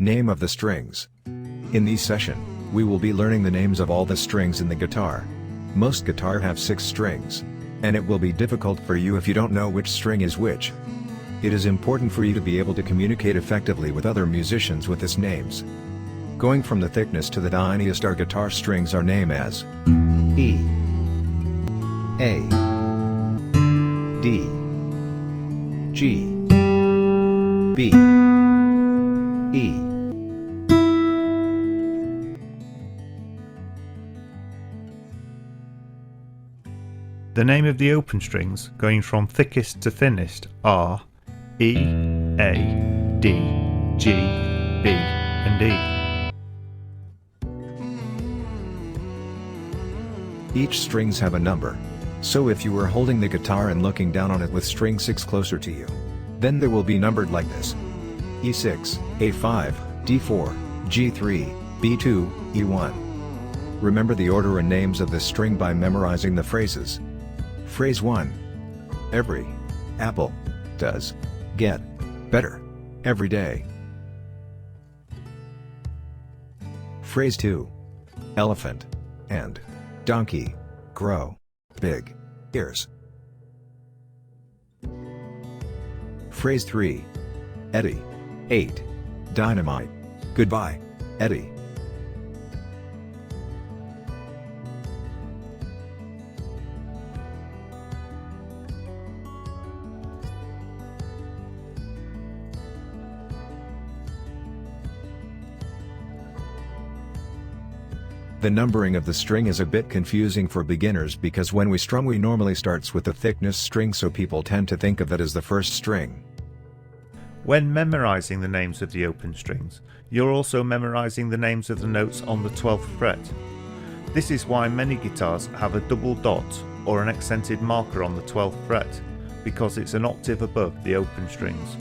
Name of the strings. In this session, we will be learning the names of all the strings in the guitar. Most guitar have 6 strings. And it will be difficult for you if you don't know which string is which. It is important for you to be able to communicate effectively with other musicians with these names. Going from the thickness to the tiniest, our guitar strings are named as E, A, D, G, B, E. The name of the open strings, going from thickest to thinnest, are E, A, D, G, B, and E. Each strings have a number. So if you were holding the guitar and looking down on it with string 6 closer to you, then they will be numbered like this: E6, A5, D4, G3, B2, E1. Remember the order and names of the string by memorizing the phrases. Phrase 1. Every apple does get better every day. Phrase 2. Elephant and donkey grow big ears. Phrase 3. Eddie ate dynamite. Goodbye, Eddie. The numbering of the string is a bit confusing for beginners because when we strum we normally starts with the thickness string, so people tend to think of that as the first string. When memorizing the names of the open strings, you're also memorizing the names of the notes on the 12th fret. This is why many guitars have a double dot or an accented marker on the 12th fret, because it's an octave above the open strings.